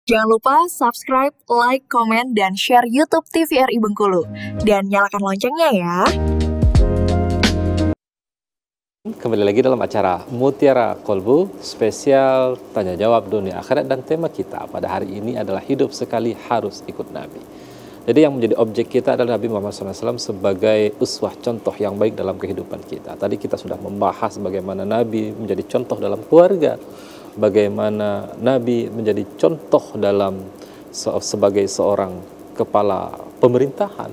Jangan lupa subscribe, like, komen, dan share YouTube TVRI Bengkulu. Dan nyalakan loncengnya ya. Kembali lagi dalam acara Mutiara Kolbu, spesial tanya jawab dunia akhirat, dan tema kita pada hari ini adalah hidup sekali harus ikut Nabi. Jadi yang menjadi objek kita adalah Nabi Muhammad SAW sebagai uswah, contoh yang baik dalam kehidupan kita. Tadi kita sudah membahas bagaimana Nabi menjadi contoh dalam keluarga, bagaimana Nabi menjadi contoh dalam sebagai seorang kepala pemerintahan.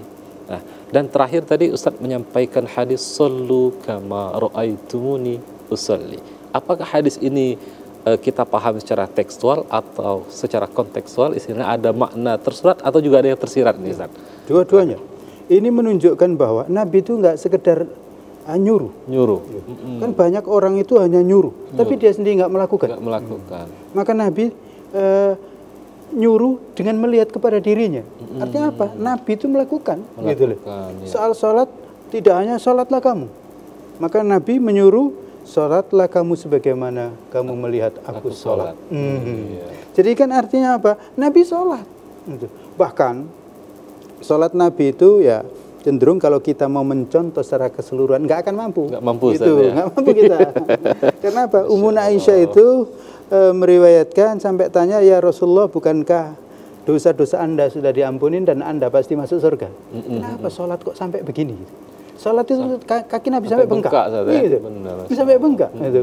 Nah, dan terakhir tadi Ustadz menyampaikan hadis sallu kama ra'aitumuni usalli. Apakah hadis ini kita paham secara tekstual atau secara kontekstual, istilahnya ada makna tersurat atau juga ada yang tersirat nih Ustadz? Dua-duanya. Ini menunjukkan bahwa Nabi itu nggak sekedar nyuruh. Kan banyak orang itu hanya nyuruh, tapi dia sendiri nggak melakukan. Maka Nabi nyuruh dengan melihat kepada dirinya. Artinya apa? Nabi itu melakukan. Gitu loh. Ya. Soal sholat, tidak hanya sholatlah kamu. Maka Nabi menyuruh, sholatlah kamu sebagaimana kamu melihat aku sholat. Ya. Jadi kan artinya apa? Nabi sholat. Bahkan sholat Nabi itu ya cenderung kalau kita mau mencontoh secara keseluruhan nggak akan mampu. Nggak mampu, gitu. Nggak mampu kita. Karena apa? Ummu Aisyah itu meriwayatkan sampai tanya, ya Rasulullah, bukankah dosa-dosa Anda sudah diampunin dan Anda pasti masuk surga? Kenapa sholat kok sampai begini? Sholat itu kaki Nabi sampai bengkak. Gitu. Sampai bengkak. Gitu.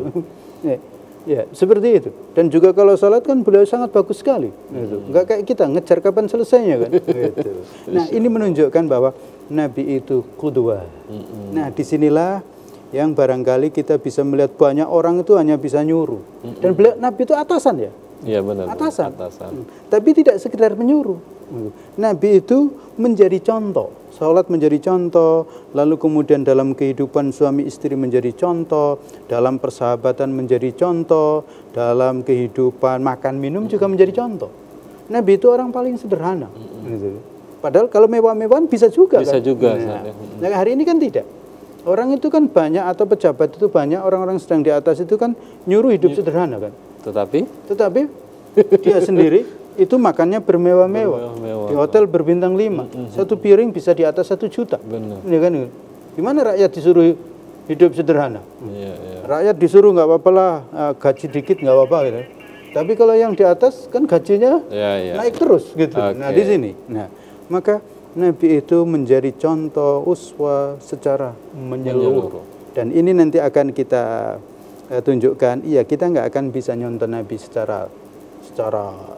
Ya, seperti itu. Dan juga kalau sholat kan beliau sangat bagus sekali. Gitu. Nggak kayak kita ngejar kapan selesainya kan. Gitu. Nah, ini menunjukkan bahwa Nabi itu qudwah. Nah, disinilah yang barangkali kita bisa melihat banyak orang itu hanya bisa nyuruh. Dan beliau, Nabi itu atasan ya. Iya benar. Atasan. Tapi tidak sekedar menyuruh. Nabi itu menjadi contoh. Salat menjadi contoh, lalu kemudian dalam kehidupan suami istri menjadi contoh, dalam persahabatan menjadi contoh, dalam kehidupan makan minum juga menjadi contoh. Nabi itu orang paling sederhana. Padahal kalau mewah-mewahan bisa juga. Bisa kan? Juga. Nah, hari ini kan tidak. Orang itu kan banyak, atau pejabat itu banyak, orang-orang sedang di atas itu kan nyuruh hidup sederhana kan. Tetapi dia sendiri itu makannya bermewah-mewah. Di hotel berbintang 5. Satu piring bisa di atas 1 juta. Ya kan? Gimana rakyat disuruh hidup sederhana? Rakyat disuruh nggak apa-apa lah, gaji dikit nggak apa-apa gitu. Tapi kalau yang di atas kan gajinya naik terus gitu. Nah, di sini. Nah, maka Nabi itu menjadi contoh uswah secara menyeluruh. Dan ini nanti akan kita tunjukkan, kita nggak akan bisa nyontoh Nabi secara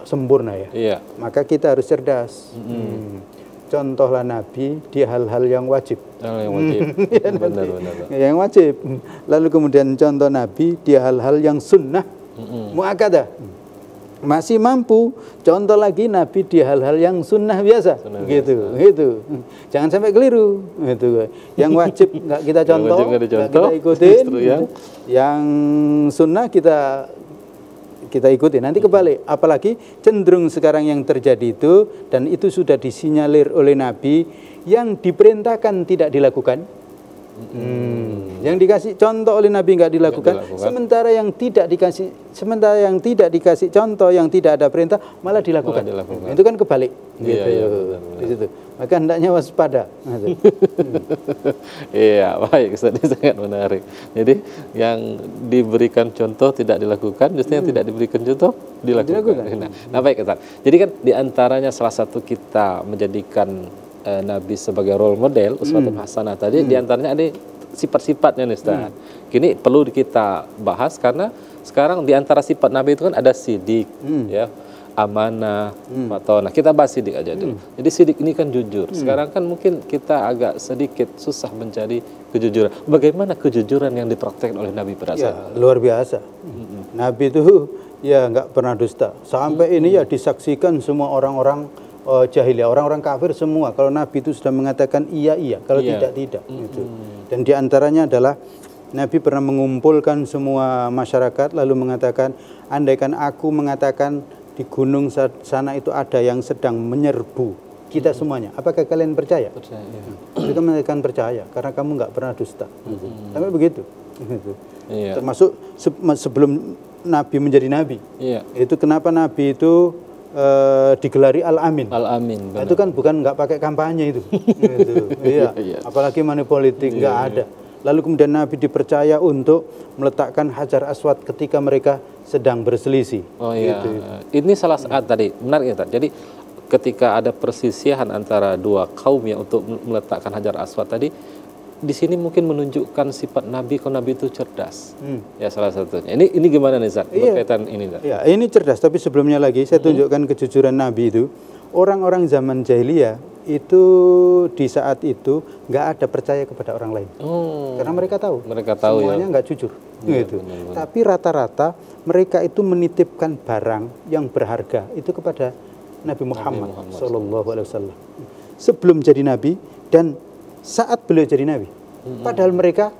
sempurna ya. Iya. Maka kita harus cerdas. Contohlah Nabi di hal-hal yang wajib. Benar. Yang wajib. Lalu kemudian contoh Nabi di hal-hal yang sunnah, muakkadah. Masih mampu, contoh lagi Nabi di hal-hal yang sunnah biasa. Gitu. Jangan sampai keliru. Gitu. Yang wajib nggak kita contoh, nggak kita ikutin. Yang sunnah kita ikuti, nanti kebalik. Apalagi cenderung sekarang yang terjadi itu, dan itu sudah disinyalir oleh Nabi, yang diperintahkan tidak dilakukan, yang dikasih contoh oleh Nabi nggak dilakukan. Sementara yang tidak dikasih contoh, yang tidak ada perintah malah dilakukan. Itu kan kebalik. Di situ. Maka hendaknya waspada. Iya, baik, sangat menarik. Jadi yang diberikan contoh tidak dilakukan, justru yang tidak diberikan contoh dilakukan. Nah, baik Ustaz. Jadi kan diantaranya salah satu kita menjadikan Nabi sebagai role model, uswatun hasanah tadi, diantaranya ada sifat-sifatnya nih Ustaz. Kini perlu kita bahas karena sekarang diantara sifat Nabi itu kan ada sidik, ya, amanah, atau nah kita bahas sidik aja dulu. Jadi sidik ini kan jujur. Sekarang kan mungkin kita agak sedikit susah mencari kejujuran. Bagaimana kejujuran yang dipraktekkan oleh Nabi pada saat itu? Luar biasa. Nabi itu ya nggak pernah dusta. Sampai ini ya disaksikan semua orang-orang jahiliyah, orang-orang kafir semua. Kalau Nabi itu sudah mengatakan iya, kalau tidak. Gitu. Dan diantaranya adalah Nabi pernah mengumpulkan semua masyarakat lalu mengatakan, andaikan aku mengatakan di gunung sana itu ada yang sedang menyerbu kita semuanya, apakah kalian percaya? Mereka mengatakan percaya karena kamu nggak pernah dusta. Sampai begitu. Termasuk sebelum Nabi menjadi Nabi. Itu kenapa Nabi itu digelari Al-Amin. Al-Amin. Nah, itu kan bukan nggak pakai kampanye itu. Gitu. Iya. Apalagi money politik nggak ada. Lalu kemudian Nabi dipercaya untuk meletakkan Hajar Aswad ketika mereka sedang berselisih. Oh iya. Gitu. Ini salah satu tadi menarik ya. Jadi ketika ada persisihan antara dua kaum ya untuk meletakkan Hajar Aswad tadi, di sini mungkin menunjukkan sifat Nabi kalau Nabi itu cerdas. Ya salah satunya. Ini gimana nih Zat? Berkaitan ini Zat? Ya, ini cerdas, tapi sebelumnya lagi saya tunjukkan kejujuran Nabi itu. Orang-orang zaman jahiliyah itu di saat itu nggak ada percaya kepada orang lain. Karena mereka tahu. Mereka tahu semuanya ya. nggak jujur. Gitu. Benar. Tapi rata-rata mereka itu menitipkan barang yang berharga itu kepada Nabi Muhammad Sallallahu Alaihi Wasallam sebelum jadi Nabi dan saat beliau jadi Nabi. Padahal mereka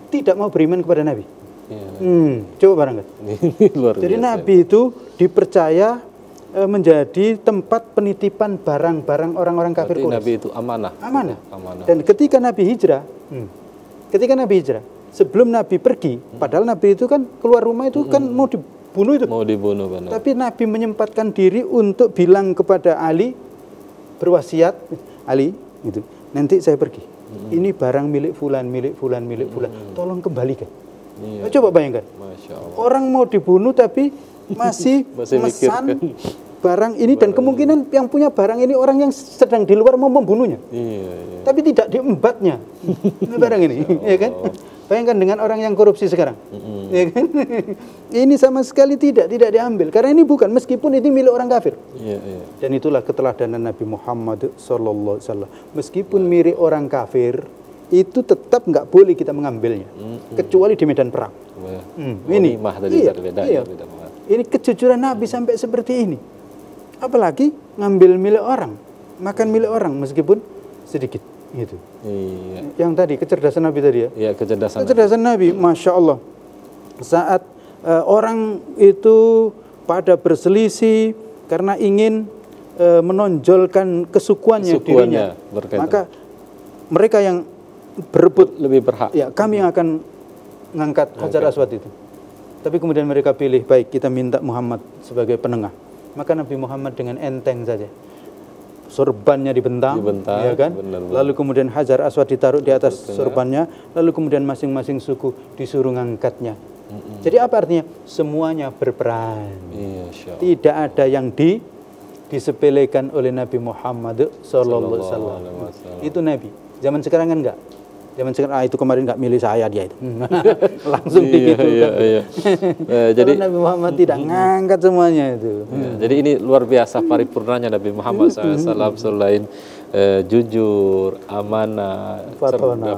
tidak mau beriman kepada Nabi. Coba barangkali. Jadi Nabi itu dipercaya menjadi tempat penitipan barang-barang orang-orang kafir Quraisy. Nabi itu amanah. Amanah. Dan ketika Nabi hijrah, sebelum Nabi pergi, padahal Nabi itu kan keluar rumah itu kan mau dibunuh itu. Mau dibunuh benar. Tapi Nabi menyempatkan diri untuk bilang kepada Ali, berwasiat, Ali, gitu. Nanti saya pergi. Ini barang milik fulan, milik fulan, milik fulan. Tolong kembalikan. Coba bayangkan. Masya Allah. Orang mau dibunuh tapi masih memesan barang ini dan kemungkinan yang punya barang ini orang yang sedang di luar mau membunuhnya. Tapi tidak diembatnya. Ini barang ini, ya kan? Bayangkan dengan orang yang korupsi sekarang. Ya kan? Ini sama sekali tidak diambil karena ini bukan, meskipun ini milik orang kafir. Dan itulah keteladanan Nabi Muhammad sallallahu alaihi wasallam. Meskipun milik orang kafir, itu tetap nggak boleh kita mengambilnya, kecuali di medan perang. Ini ini kejujuran Nabi sampai seperti ini. Apalagi ngambil milik orang, makan milik orang meskipun sedikit. Gitu. Yang tadi kecerdasan Nabi tadi ya. Iya, kecerdasan Nabi, masya Allah. Saat orang itu pada berselisih karena ingin menonjolkan kesukuannya dirinya, maka mereka yang berebut lebih berhak. Ya, kami yang akan mengangkat Hajar Aswad itu. Tapi kemudian mereka pilih, baik kita minta Muhammad sebagai penengah. Maka Nabi Muhammad dengan enteng saja. Sorbannya dibentang, ya kan? Benar. Lalu kemudian Hajar Aswad ditaruh di atas sorbannya, lalu kemudian masing-masing suku disuruh ngangkatnya. Jadi apa artinya? Semuanya berperan. Tidak ada yang disepelekan oleh Nabi Muhammad sallallahu alaihi wasallam. Itu Nabi. Zaman sekarang kan enggak. Zaman sekarang itu kemarin nggak milih saya dia itu. Langsung digitukan. Jadi Nabi Muhammad tidak ngangkat semuanya itu. Jadi ini luar biasa paripurnanya Nabi Muhammad SAW, selain jujur, amanah,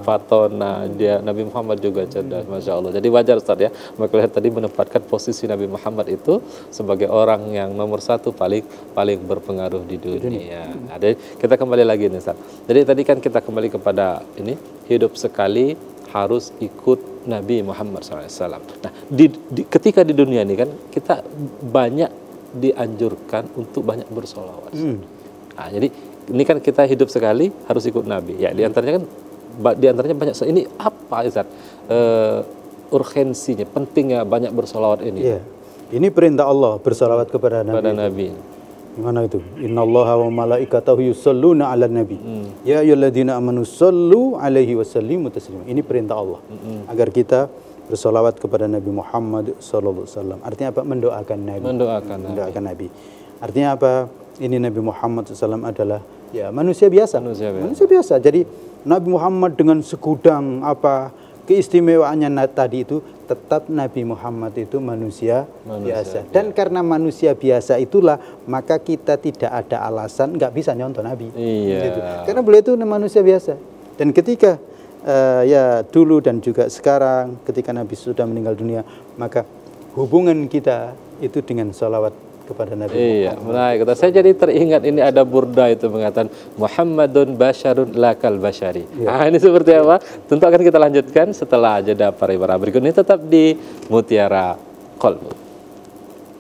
fatona, dia Nabi Muhammad juga cerdas, masya Allah. Jadi wajar Ustaz ya, maka tadi menempatkan posisi Nabi Muhammad itu sebagai orang yang nomor satu paling berpengaruh di dunia. Jadi kita kembali lagi nih Ustaz. Jadi tadi kan kita kembali kepada ini, hidup sekali harus ikut Nabi Muhammad SAW. Nah, ketika di dunia ini kan kita banyak dianjurkan untuk banyak bersolawat. Nah, jadi ini kan kita hidup sekali harus ikut Nabi. Ya, diantaranya banyak. Ini apa Ustaz? Urgensinya, pentingnya banyak bersolawat ini. Iya. Ini perintah Allah bersolawat kepada Nabi. Gimana itu? Innallaha wa malaikatahu yusholluna 'alan nabi. Ya ayyuhalladzina amanu shollu 'alaihi wasallimu taslima. Ini perintah Allah agar kita bersolawat kepada Nabi Muhammad sallallahu alaihi wasallam. Artinya apa? Mendoakan Nabi. Nabi. Artinya apa? Ini Nabi Muhammad SAW adalah ya manusia biasa. Manusia biasa. Jadi Nabi Muhammad dengan segudang keistimewaannya tadi itu, tetap Nabi Muhammad itu manusia biasa. Dan karena manusia biasa itulah, maka kita tidak ada alasan nggak bisa nyontoh Nabi. Gitu. Karena beliau itu manusia biasa. Dan ketika ya dulu dan juga sekarang, ketika Nabi sudah meninggal dunia, maka hubungan kita itu dengan sholawat kepada Nabi Muhammad. Saya jadi teringat ini ada burda itu mengatakan Muhammadun basyarun lakal basyari. Ini seperti apa? Tentu akan kita lanjutkan setelah jeda pariwara berikut ini, tetap di Mutiara Qalbu.